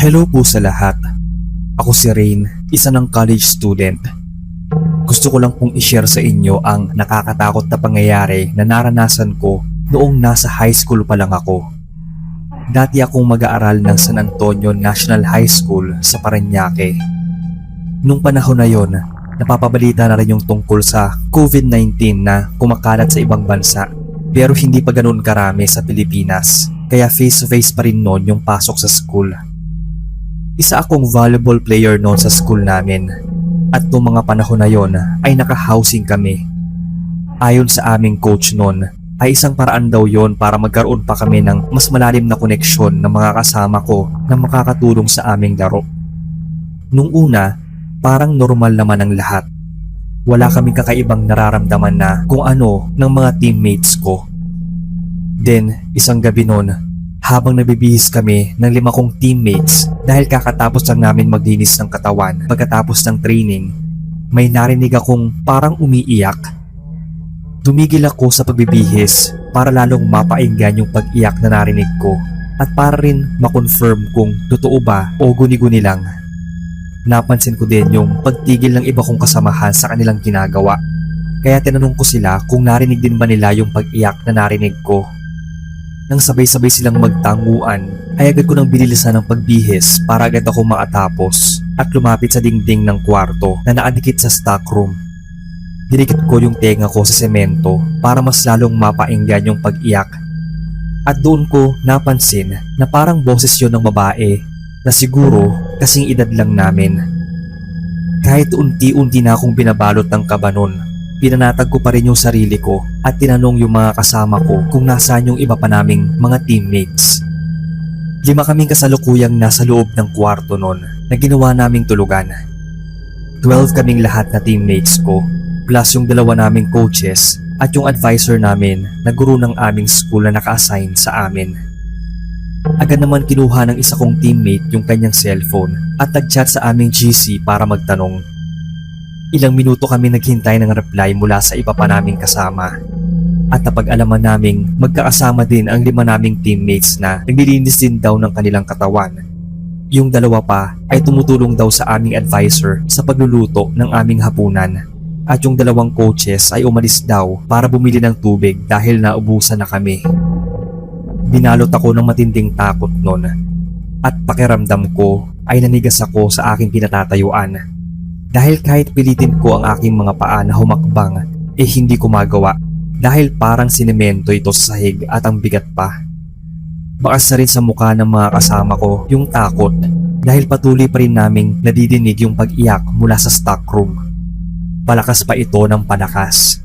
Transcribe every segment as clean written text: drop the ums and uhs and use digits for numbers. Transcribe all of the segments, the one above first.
Hello po sa lahat. Ako si Rain, isa ng college student. Gusto ko lang pong i-share sa inyo ang nakakatakot na pangyayari na naranasan ko noong nasa high school pa lang ako. Dati akong mag-aaral ng San Antonio National High School sa Parañaque. Nung panahon na yon, napapabalita na rin yung tungkol sa COVID-19 na kumakalat sa ibang bansa, pero hindi pa ganoon karami sa Pilipinas, kaya face-to-face pa rin noon yung pasok sa school. Isa akong volleyball player noon sa school namin, at noong mga panahon na yon ay naka-housing kami. Ayon sa aming coach noon, ay isang paraan daw yon para magkaroon pa kami ng mas malalim na koneksyon ng mga kasama ko na makakatulong sa aming laro. Nung una, parang normal naman ang lahat. Wala kaming kakaibang nararamdaman na kung ano ng mga teammates ko. Then, isang gabi noon, habang nabibihis kami ng 5 kong teammates dahil kakatapos lang namin maglinis ng katawan pagkatapos ng training, may narinig akong parang umiiyak. Tumigil ako sa pagbibihis para lalong mapainggan yung pag-iyak na narinig ko at para rin makonfirm kung totoo ba o guni-guni lang. Napansin ko din yung pagtigil ng iba kong kasamahan sa kanilang ginagawa, kaya tinanong ko sila kung narinig din ba nila yung pag-iyak na narinig ko. Nang sabay-sabay silang magtanguan, ay agad ko nang binilisan ng pagbihis para agad ako makatapos at lumapit sa dingding ng kwarto na nakadikit sa stockroom. Dinikit ko yung tenga ko sa semento para mas lalong mapainggan yung pag-iyak. At doon ko napansin na parang boses yon ng babae na siguro kasing edad lang namin. Kahit unti-unti na akong binabalot ng kaba nun, pinanatag ko pa rin yung sarili ko at tinanong yung mga kasama ko kung nasaan yung iba pa naming mga teammates. 5 kaming kasalukuyang nasa loob ng kwarto nun na ginawa naming tulugan. 12 kaming lahat na teammates ko, plus yung 2 naming coaches at yung advisor namin na guro ng aming school na naka-assign sa amin. Agad naman kinuha ng isa kong teammate yung kanyang cellphone at nag-chat sa aming GC para magtanong. Ilang minuto kami naghintay ng reply mula sa iba pa naming kasama. At napag-alaman naming magkakasama din ang 5 naming teammates na naglilinis din daw ng kanilang katawan. Yung 2 pa ay tumutulong daw sa aming advisor sa pagluluto ng aming hapunan. At yung 2 coaches ay umalis daw para bumili ng tubig dahil naubusan na kami. Binalot ako ng matinding takot noon. At pakiramdam ko ay nanigas ako sa aking pinatatayuan. Dahil kahit pilitin ko ang aking mga paa na humakbang, hindi ko magawa dahil parang sinemento ito sa sahig at ang bigat pa. Bakas na rin sa mukha ng mga kasama ko yung takot dahil patuloy pa rin naming nadidinig yung pag-iyak mula sa stockroom. Palakas pa ito ng palakas.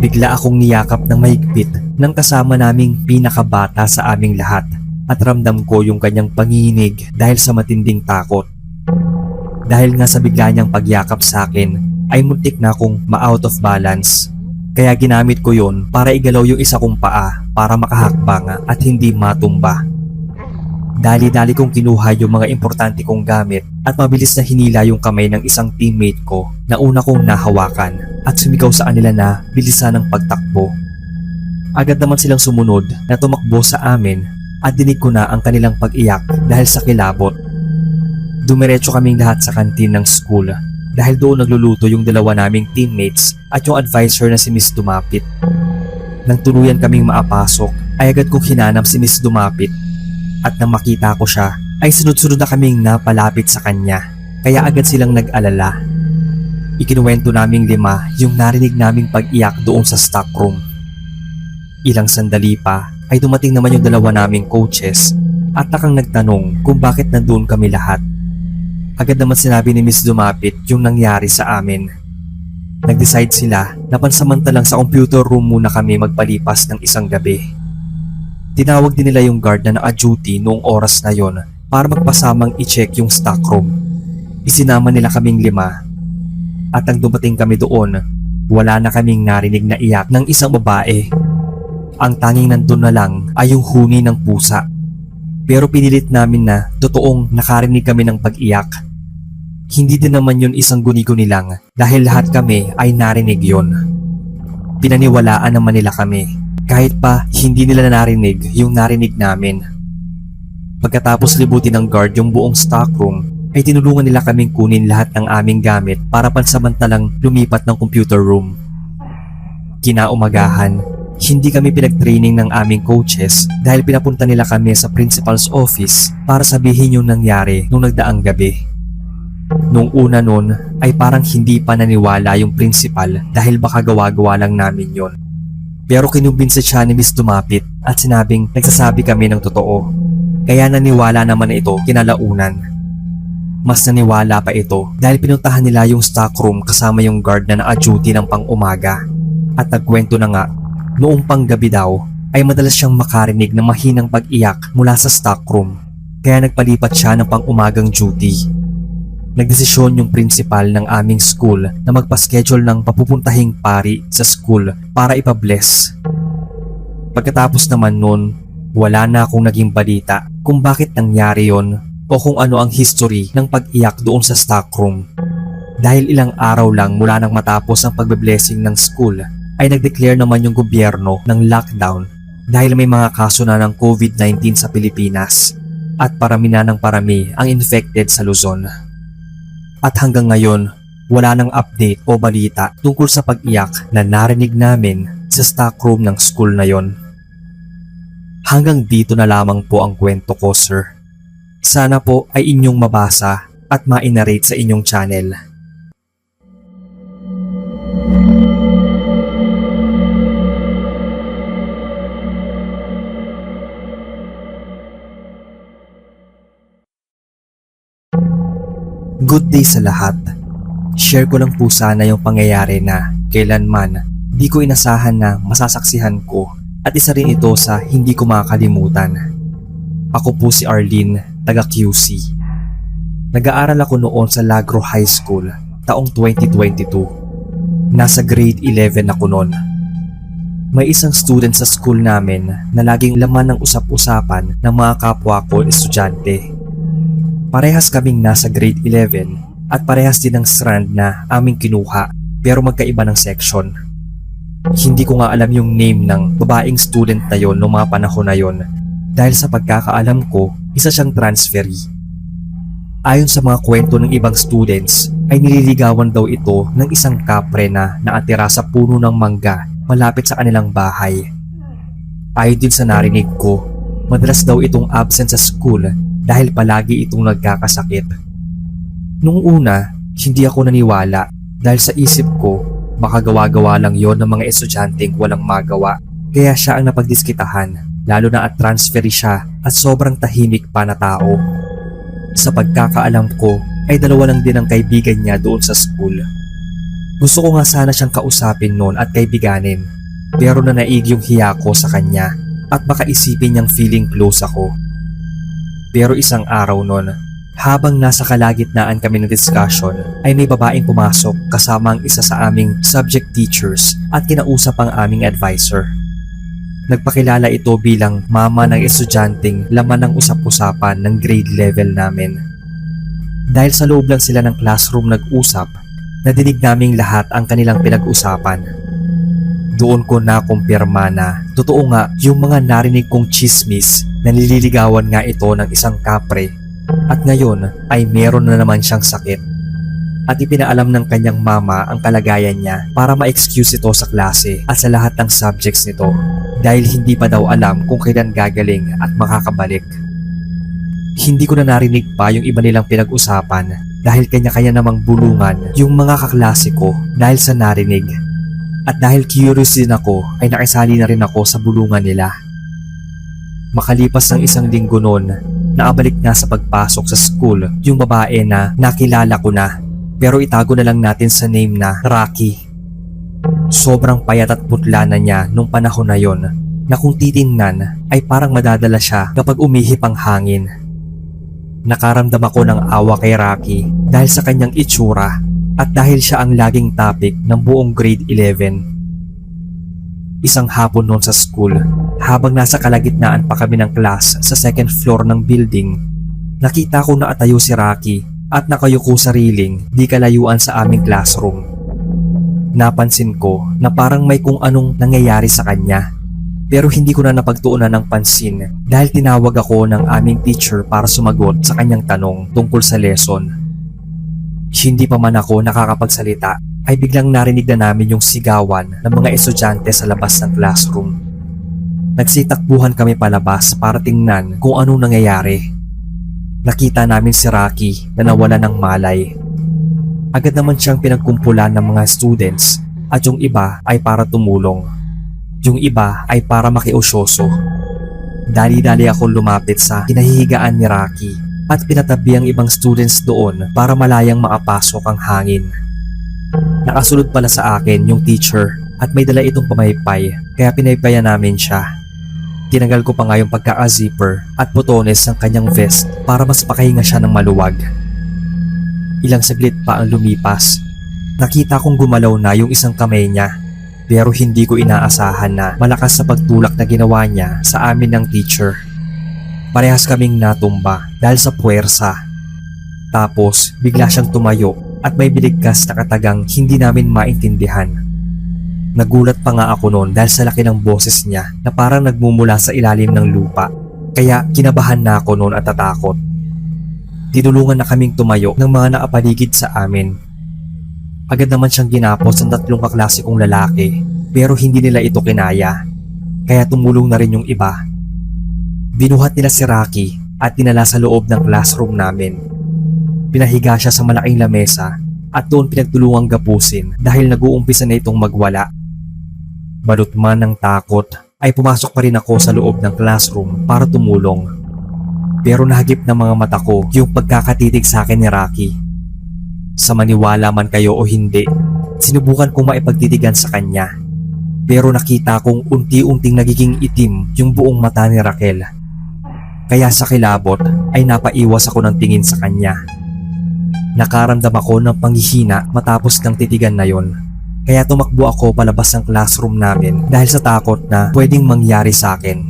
Bigla akong niyakap ng mahigpit ng kasama naming pinakabata sa aming lahat at ramdam ko yung kanyang panginginig dahil sa matinding takot. Dahil nga sa bigla niyang pagyakap sa akin ay muntik na akong ma-out of balance. Kaya ginamit ko yon para igalaw yung isa kong paa para makahakbang at hindi matumba. Dali-dali kong kinuha yung mga importante kong gamit at mabilis na hinila yung kamay ng isang teammate ko na una kong nahawakan at sumigaw sa kanila na bilisan ng pagtakbo. Agad naman silang sumunod na tumakbo sa amin at dinig ko na ang kanilang pag-iyak dahil sa kilabot. Dumiretso kaming lahat sa kantin ng school dahil doon nagluluto yung 2 naming teammates at yung advisor na si Miss Dumapit. Nang tuluyan kaming maapasok ay agad kong hinanap si Miss Dumapit at nang makita ko siya ay sunod-sunod na kaming napalapit sa kanya kaya agad silang nag-alala. Ikinuwento naming 5 yung narinig naming pag-iyak doon sa stockroom. Ilang sandali pa ay dumating naman yung 2 naming coaches at nakang nagtanong kung bakit nandoon kami lahat. Agad naman sinabi ni Miss Dumapit yung nangyari sa amin. Nag-decide sila na pansamantalang sa computer room muna kami magpalipas ng isang gabi. Tinawag din nila yung guard na naka-duty noong oras na yon para magpasamang i-check yung stockroom. Isinama nila kaming 5. At nang dumating kami doon, wala na kaming narinig na iyak ng isang babae. Ang tanging nandun na lang ay yung huni ng pusa. Pero pinilit namin na totoong nakarinig kami ng pag-iyak. Hindi din naman yun isang guni-guni lang dahil lahat kami ay narinig yun. Pinaniwalaan naman nila kami kahit pa hindi nila narinig yung narinig namin. Pagkatapos libutin ng guard yung buong stockroom, ay tinulungan nila kaming kunin lahat ng aming gamit para pansamantalang lumipat ng computer room. Kinaumagahan, hindi kami pinag-training ng aming coaches dahil pinapunta nila kami sa principal's office para sabihin yung nangyari nung nagdaang gabi. Nung una nun ay parang hindi pa naniwala yung principal dahil baka gawa-gawa lang namin yon. Pero kinumbinsi siya ni Miss Dumapit at sinabing nagsasabi kami ng totoo. Kaya naniwala naman ito kinalaunan. Mas naniwala pa ito dahil pinuntahan nila yung stockroom kasama yung guard na naka-duty ng pang-umaga. At nagkwento na nga, noong panggabi daw ay madalas siyang makarinig ng mahinang pag-iyak mula sa stockroom. Kaya nagpalipat siya ng pang-umagang duty. Nagdesisyon yung principal ng aming school na magpa-schedule ng papupuntahing pari sa school para ipabless. Pagkatapos naman nun, wala na akong naging balita kung bakit nangyari yon o kung ano ang history ng pag-iyak doon sa stockroom. Dahil ilang araw lang mula nang matapos ang pagbe-blessing ng school ay nag-declare naman yung gobyerno ng lockdown dahil may mga kaso na ng COVID-19 sa Pilipinas at parami na ng parami ang infected sa Luzon. At hanggang ngayon, wala nang update o balita tungkol sa pag-iyak na narinig namin sa stockroom ng school na yon. Hanggang dito na lamang po ang kwento ko, sir. Sana po ay inyong mabasa at ma-narrate sa inyong channel. Good day sa lahat. Share ko lang po sana yung pangyayari na kailanman di ko inasahan na masasaksihan ko at isa rin ito sa hindi ko makakalimutan. Ako po si Arlene, taga QC. Nag-aaral ako noon sa Lagro High School taong 2022. Nasa grade 11 ako noon. May isang student sa school namin na laging laman ng usap-usapan ng mga kapwa ko estudyante. Parehas kaming nasa grade 11 at parehas din ang strand na aming kinuha pero magkaiba ng section. Hindi ko nga alam yung name ng babaeng student na yon noong mga panahon na yon dahil sa pagkakaalam ko, isa siyang transferee. Ayon sa mga kwento ng ibang students ay nililigawan daw ito ng isang kapre na nakatira sa puno ng mangga malapit sa kanilang bahay. Ayon din sa narinig ko, madalas daw itong absent sa school dahil palagi itong nagkakasakit. Nung una, hindi ako naniwala dahil sa isip ko baka gawa-gawa lang yon ng mga estudyanteng walang magawa kaya siya ang napagdiskitahan lalo na at transferee siya at sobrang tahimik pa na tao. Sa pagkakaalam ko ay dalawa lang din ang kaibigan niya doon sa school. Gusto ko nga sana siyang kausapin noon at kaibiganin pero nanaig yung hiya ko sa kanya at baka isipin niyang feeling close ako. Pero isang araw nun, habang nasa kalagitnaan kami ng discussion ay may babaeng pumasok kasama ang isa sa aming subject teachers at kinausap ang aming advisor. Nagpakilala ito bilang mama ng estudyanteng laman ng usap-usapan ng grade level namin. Dahil sa loob lang sila ng classroom nag-usap, nadinig naming lahat ang kanilang pinag-usapan. Doon ko nakumpirma na totoo nga yung mga narinig kong chismis na nililigawan nga ito ng isang kapre at ngayon ay meron na naman siyang sakit. At ipinaalam ng kanyang mama ang kalagayan niya para ma-excuse ito sa klase at sa lahat ng subjects nito dahil hindi pa daw alam kung kailan gagaling at makakabalik. Hindi ko na narinig pa yung iba nilang pinag-usapan dahil kanya-kanya namang bulungan yung mga kaklase ko dahil sa narinig. At dahil curious din ako ay nakisali na rin ako sa bulungan nila. Makalipas ng isang linggo noon, naabalik na sa pagpasok sa school yung babae na nakilala ko na pero itago na lang natin sa name na Rocky. Sobrang payat at putla na niya nung panahon na yon na kung titingnan ay parang madadala siya kapag umihip ang hangin. Nakaramdam ako ng awa kay Rocky dahil sa kanyang itsura at dahil siya ang laging topic ng buong grade 11. Isang hapon noon sa school, habang nasa kalagitnaan pa kami ng class sa second floor ng building, nakita ko na atayo si Rocky at nakayuko sa railing di kalayuan sa aming classroom. Napansin ko na parang may kung anong nangyayari sa kanya. Pero hindi ko na napagtuunan ng pansin dahil tinawag ako ng aming teacher para sumagot sa kanyang tanong tungkol sa lesson. Hindi pa man ako nakakapagsalita ay biglang narinig na namin yung sigawan ng mga estudyante sa labas ng classroom. Nagsitakbuhan kami palabas para tingnan kung anong nangyayari. Nakita namin si Rocky na nawala ng malay. Agad naman siyang pinagkumpulan ng mga students at yung iba ay para tumulong. Yung iba ay para makiusyoso. Dali-dali akong lumapit sa kinahihigaan ni Rocky at pinatabi ang ibang students doon para malayang makapasok ang hangin. Nakasunod pala sa akin yung teacher at may dala itong pamaypay kaya pinaypayan namin siya. Tinanggal ko pa nga yung pagkaka-zipper at botones ng kanyang vest para mas pakahinga siya ng maluwag. Ilang saglit pa ang lumipas. Nakita kong gumalaw na yung isang kamay niya. Pero hindi ko inaasahan na malakas sa pagtulak na ginawa niya sa amin ng teacher. Parehas kaming natumba dahil sa puwersa. Tapos bigla siyang tumayo at may biligkas na katagang hindi namin maintindihan. Nagulat pa nga ako noon dahil sa laki ng boses niya na parang nagmumula sa ilalim ng lupa. Kaya kinabahan na ako noon at natakot. Tinulungan na kaming tumayo ng mga nakapaligid sa amin. Agad naman siyang ginapos ng 3 kaklase kong lalaki pero hindi nila ito kinaya. Kaya tumulong na rin yung iba. Binuhat nila si Rocky at dinala sa loob ng classroom namin. Pinahiga siya sa malaking lamesa at doon pinagtulungang gapusin dahil nag-uumpisa na itong magwala. Balot man ng takot ay pumasok pa rin ako sa loob ng classroom para tumulong. Pero nahagip ng mga mata ko yung pagkakatitig sa akin ni Rocky. Sa maniwala man kayo o hindi, sinubukan kong maipagtitigan sa kanya. Pero nakita kong unti-unting nagiging itim yung buong mata ni Raquel. Kaya sa kilabot ay napaiwas ako ng tingin sa kanya. Nakaramdam ako ng panghihina matapos ng titigan na yon. Kaya tumakbo ako palabas ng classroom namin dahil sa takot na pwedeng mangyari sa akin.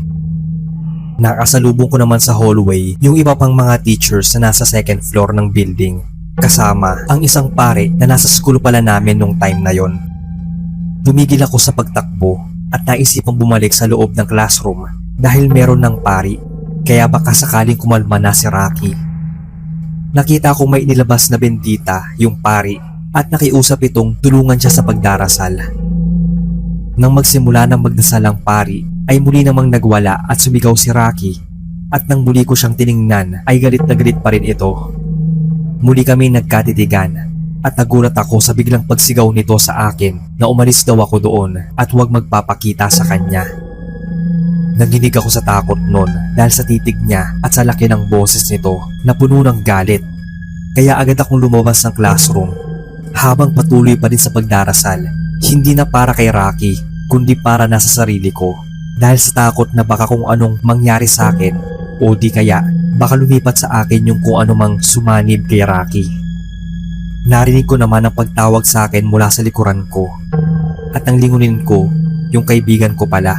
Nakasalubong ko naman sa hallway yung iba pang mga teachers na nasa second floor ng building. Kasama ang isang pare na nasa school pala namin nung time na yon. Tumigil ako sa pagtakbo at naisipang bumalik sa loob ng classroom dahil meron ng pari, kaya baka sakaling kumalma na si Rocky. Nakita ko may inilabas na bendita yung pari at nakiusap itong tulungan siya sa pagdarasal. Nang magsimula ng magdasal ang pari ay muli namang nagwala at sumigaw si Rocky at nang muli ko siyang tiningnan ay galit na galit pa rin ito. Muli kami nagkatitigan at nagulat ako sa biglang pagsigaw nito sa akin na umalis daw ako doon at huwag magpapakita sa kanya. Nanginig ako sa takot noon dahil sa titig niya at sa laki ng boses nito na puno ng galit. Kaya agad akong lumabas ng classroom habang patuloy pa din sa pagdarasal, hindi na para kay Rocky kundi para na sa sarili ko dahil sa takot na baka kung anong mangyari sa akin o di kaya baka lumipat sa akin yung kung anumang sumanib kay Rocky. Narinig ko naman ang pagtawag sa akin mula sa likuran ko at nang lingunin ko yung kaibigan ko pala.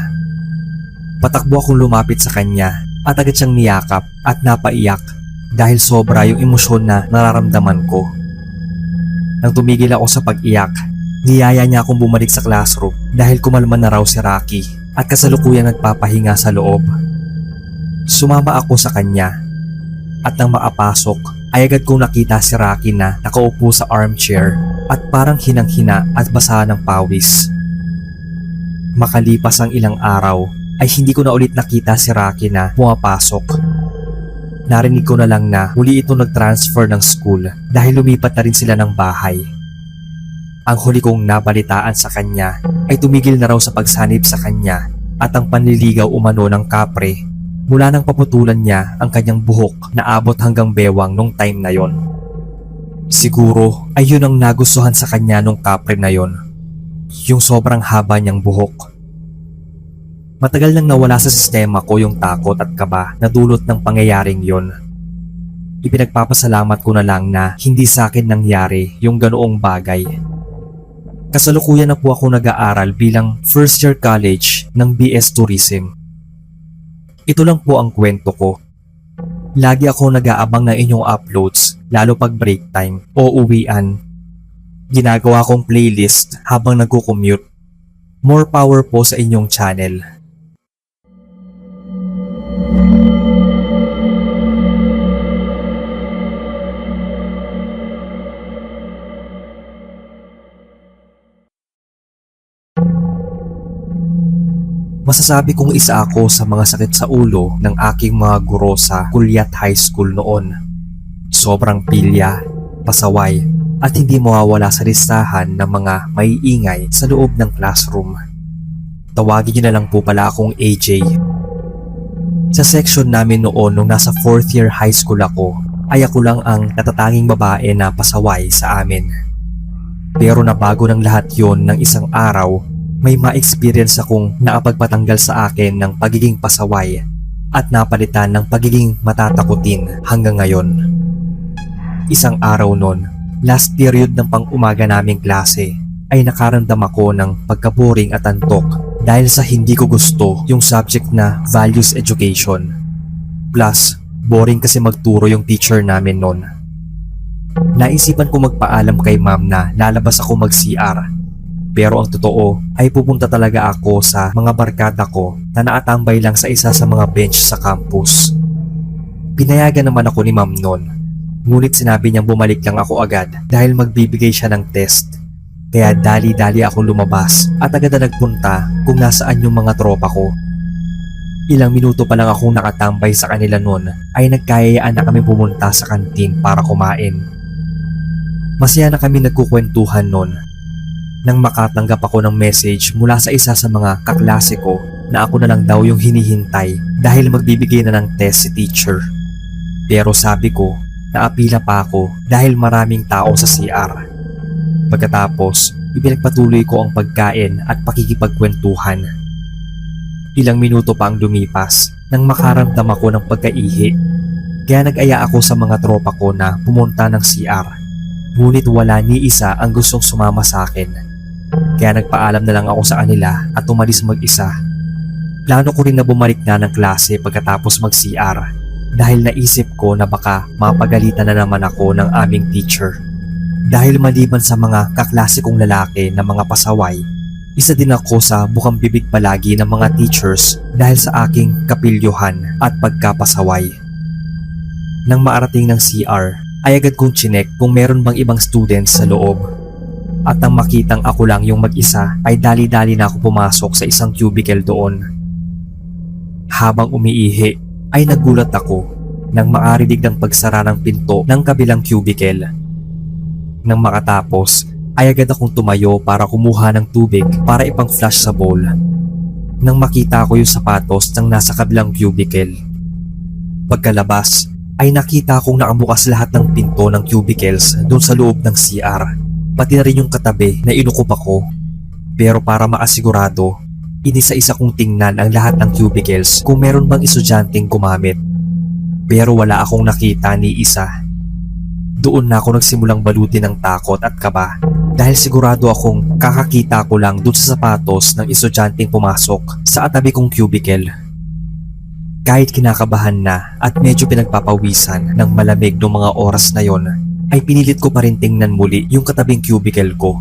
Patakbo akong lumapit sa kanya at agad siyang niyakap at napaiyak dahil sobra yung emosyon na nararamdaman ko. Nang tumigil ako sa pag-iyak, niyaya niya akong bumalik sa classroom dahil kumalma na raw si Rocky at kasalukuyang nagpapahinga sa loob. Sumama ako sa kanya. At nang makapasok ay agad kong nakita si Rocky na nakaupo sa armchair at parang hinang-hina at basa ng pawis. Makalipas ang ilang araw ay hindi ko na ulit nakita si Rocky na pumapasok. Narinig ko na lang na muli itong nag-transfer ng school dahil lumipat na rin sila ng bahay. Ang huli kong nabalitaan sa kanya ay tumigil na raw sa pagsanib sa kanya at ang panliligaw umano ng kapre mula nang paputulan niya ang kanyang buhok na abot hanggang bewang nung time na yon. Siguro ay yun ang nagustuhan sa kanya nung kapre na yon, yung sobrang haba niyang buhok. Matagal nang nawala sa sistema ko yung takot at kaba na dulot ng pangyayaring yon. Ipinagpapasalamat ko na lang na hindi sa akin nangyari yung ganoong bagay. Kasalukuyan na po ako nag-aaral bilang first year college ng BS Tourism. Ito lang po ang kwento ko. Lagi ako nag-aabang ng inyong uploads lalo pag break time o uwian. Ginagawa kong playlist habang nagko-commute. More power po sa inyong channel. Masasabi kong isa ako sa mga sakit sa ulo ng aking mga guro sa Kulyat High School noon. Sobrang pilya, pasaway, at hindi mawawala sa listahan ng mga maiingay sa loob ng classroom. Tawagin niyo na lang po pala akong AJ. Sa section namin noon nung nasa 4th year high school ako, ay ako lang ang natatanging babae na pasaway sa amin. Pero nabago ng lahat yon ng isang araw, may ma-experience akong nakapagpatanggal sa akin ng pagiging pasaway at napalitan ng pagiging matatakutin hanggang ngayon. Isang araw nun, last period ng pang-umaga naming klase, ay nakaramdam ako ng pagkaboring at antok dahil sa hindi ko gusto yung subject na values education. Plus, boring kasi magturo yung teacher namin nun. Naisipan ko magpaalam kay ma'am na lalabas ako mag-CR. Pero ang totoo ay pupunta talaga ako sa mga barkada ko na naatambay lang sa isa sa mga bench sa campus. Pinayagan naman ako ni ma'am nun. Ngunit sinabi niyang bumalik lang ako agad dahil magbibigay siya ng test. Kaya dali-dali ako lumabas at agad na nagpunta kung nasaan yung mga tropa ko. Ilang minuto pa lang akong nakatambay sa kanila nun ay nagkayayaan na kami pumunta sa kantin para kumain. Masaya na kami nagkukwentuhan nun nang makatanggap ako ng message mula sa isa sa mga kaklase ko na ako na lang daw yung hinihintay dahil magbibigay na ng test si teacher. Pero sabi ko, naapila pa ako dahil maraming tao sa CR. Pagkatapos, ipinagpatuloy ko ang pagkain at pakikipagkwentuhan. Ilang minuto pa ang lumipas nang makaramdam ako ng pagkaihi. Kaya nag-aya ako sa mga tropa ko na pumunta ng CR. Ngunit wala ni isa ang gustong sumama sa akin. Kaya nagpaalam na lang ako sa kanila at umalis mag-isa. Plano ko rin na bumalik na ng klase pagkatapos mag-CR dahil naisip ko na baka mapagalitan na naman ako ng aming teacher. Dahil maliban sa mga kaklase kong lalaki na mga pasaway, isa din ako sa bukang bibig palagi ng mga teachers dahil sa aking kapilyuhan at pagkapasaway. Nang maarating ng CR, ay agad kong chinek kung meron bang ibang students sa loob. At nang makitang ako lang yung mag-isa ay dali-dali na ako pumasok sa isang cubicle doon. Habang umiihi ay nagulat ako nang makarinig ng pagsara ng pinto ng kabilang cubicle. Nang makatapos ay agad akong tumayo para kumuha ng tubig para ipang-flush sa bowl. Nang makita ko yung sapatos ng nasa kabilang cubicle. Pagkalabas ay nakita kong nakabukas lahat ng pinto ng cubicles doon sa loob ng CR. Pati na rin yung katabi na inukup ako. Pero para makasigurado, inisa-isa kong tingnan ang lahat ng cubicles kung meron bang estudyanteng gumamit. Pero wala akong nakita ni isa. Doon na ako nagsimulang balutin ng takot at kaba dahil sigurado akong kakakita ko lang doon sa sapatos ng estudyanteng pumasok sa atabi kong cubicle. Kahit kinakabahan na at medyo pinagpapawisan ng malamig noong mga oras na yon, ay pinilit ko pa rin tingnan muli yung katabing cubicle ko.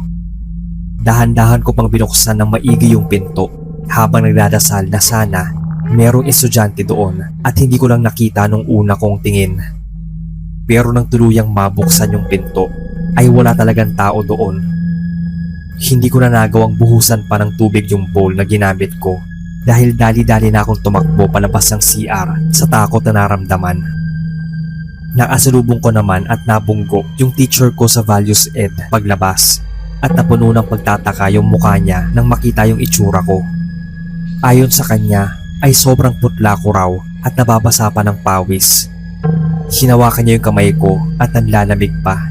Dahan-dahan ko pang binuksan ng maigi yung pinto habang nagdadasal na sana merong estudyante doon at hindi ko lang nakita nung una kong tingin. Pero nang tuluyang mabuksan yung pinto ay wala talagang tao doon. Hindi ko na nagawang buhusan pa ng tubig yung bowl na ginamit ko dahil dali-dali na akong tumakbo palabas ng CR sa takot na naramdaman. Nakasalubong ko naman at nabunggo yung teacher ko sa Values Ed paglabas at napuno ng pagtataka yung mukha niya nang makita yung itsura ko. Ayon sa kanya ay sobrang putla ko raw at nababasa pa ng pawis. Hinawakan niya yung kamay ko at nanlalamig pa.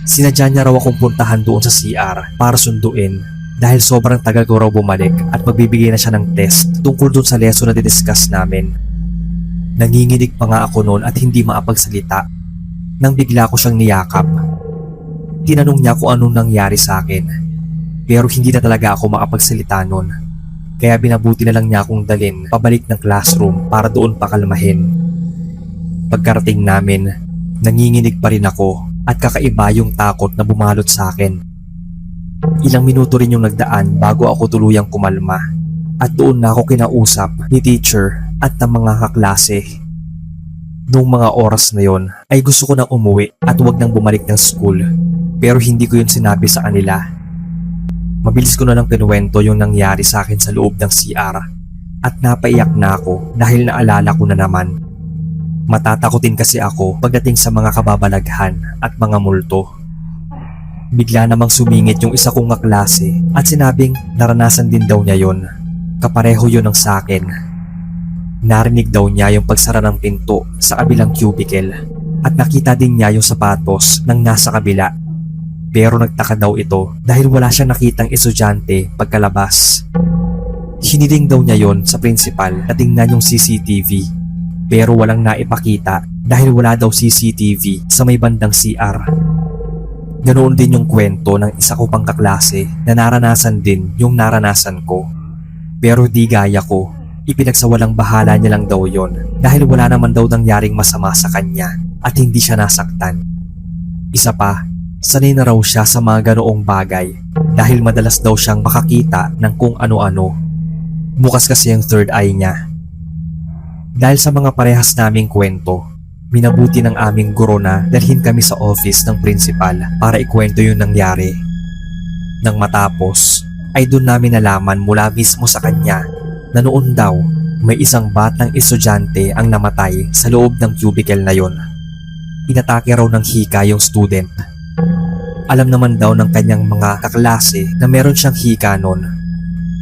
Sinadya niya raw akong puntahan doon sa CR para sunduin dahil sobrang tagal ko raw bumalik at magbibigay na siya ng test tungkol doon sa lesson na didiscuss namin. Nanginginig pa nga ako noon at hindi maapagsalita nang bigla ko siyang niyakap. Tinanong niya kung anong nangyari sa akin pero hindi na talaga ako makapagsalita noon. Kaya binabuti na lang niya akong dalhin pabalik ng classroom para doon pakalmahin. Pagkarating namin, nanginginig pa rin ako at kakaiba yung takot na bumalot sa akin. Ilang minuto rin yung nagdaan bago ako tuluyang kumalma at doon na ako kinausap ni teacher at ng mga kaklase. Noong mga oras na yon ay gusto ko nang umuwi at huwag nang bumalik ng school pero hindi ko yun sinabi sa kanila. Mabilis ko na lang kinuwento yung nangyari sa akin sa loob ng CR at napaiyak na ako dahil naalala ko na naman. Matatakotin kasi ako pagdating sa mga kababalaghan at mga multo. Bigla namang sumingit yung isa kong kaklase at sinabing naranasan din daw niya yon. Kapareho yun ng sa akin. Narinig daw niya yung pagsara ng pinto sa kabilang cubicle at nakita din niya yung sapatos ng nasa kabila. Pero nagtaka daw ito dahil wala siyang nakitang estudyante pagkalabas. Hiniling daw niya yon sa principal na tingnan yung CCTV pero walang naipakita dahil wala daw CCTV sa may bandang CR. Ganoon din yung kwento ng isa ko pang kaklase na naranasan din yung naranasan ko. Pero di gaya ko, ipinagsawalang bahala niya lang daw yon dahil wala naman daw nangyaring masama sa kanya at hindi siya nasaktan. Isa pa, sanay na raw siya sa mga ganoong bagay dahil madalas daw siyang makakita ng kung ano-ano. Bukas kasi ang third eye niya. Dahil sa mga parehas naming kwento, minabuti ng aming guro na dalhin kami sa office ng principal para ikwento yung nangyari. Nang matapos, ay doon namin nalaman mula mismo sa kanya na noon daw may isang batang estudyante ang namatay sa loob ng cubicle na yon. Inatake raw ng hika yung student. Alam naman daw ng kanyang mga kaklase na meron siyang hika noon.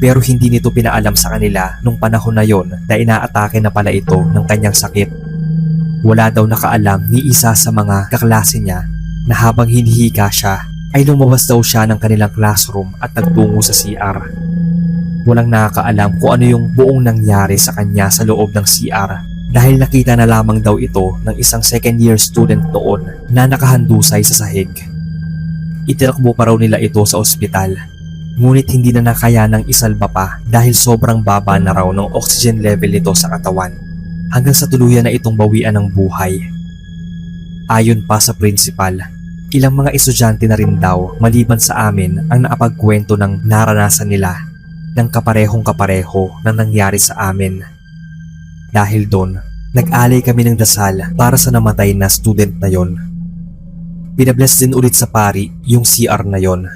Pero hindi nito pinaalam sa kanila nung panahon na yon na inaatake na pala ito ng kanyang sakit. Wala daw nakaalam ni isa sa mga kaklase niya na habang hinihika siya ay lumabas daw siya ng kanilang classroom at nagtungo sa CR. Walang nakakaalam kung ano yung buong nangyari sa kanya sa loob ng CR dahil nakita na lamang daw ito ng isang second year student noon na nakahandusay sa sahig. Itinakbo pa raw nila ito sa ospital. Ngunit hindi na nakaya ng isalba pa dahil sobrang baba na raw ng oxygen level nito sa katawan hanggang sa tuluyan na itong bawian ng buhay. Ayon pa sa principal, ilang mga estudyante na rin daw maliban sa amin ang naapagkwento ng naranasan nila ng kaparehong-kapareho na nangyari sa amin. Dahil doon, nag-alay kami ng dasal para sa namatay na student na yon. Pinabless din ulit sa pari yung CR na yon.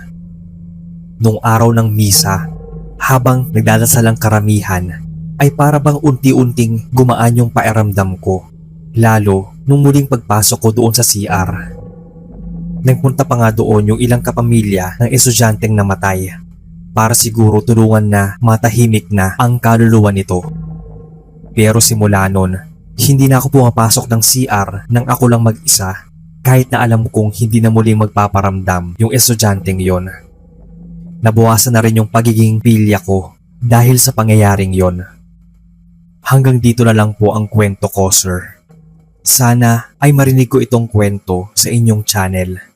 Nung araw ng misa, habang nagdadasal ang karamihan, ay para bang unti-unting gumaan yung pakiramdam ko, lalo nung muling pagpasok ko doon sa CR. Nagpunta pa nga doon yung ilang kapamilya ng estudyanteng namatay para siguro tulungan na matahimik na ang kaluluwa nito. Pero simula nun, hindi na ako pumapasok ng CR nang ako lang mag-isa kahit na alam kong hindi na muling magpaparamdam yung estudyanteng yon. Nabawasan na rin yung pagiging pilya ko dahil sa pangyayaring yon. Hanggang dito na lang po ang kwento ko, sir. Sana ay marinig ko itong kwento sa inyong channel.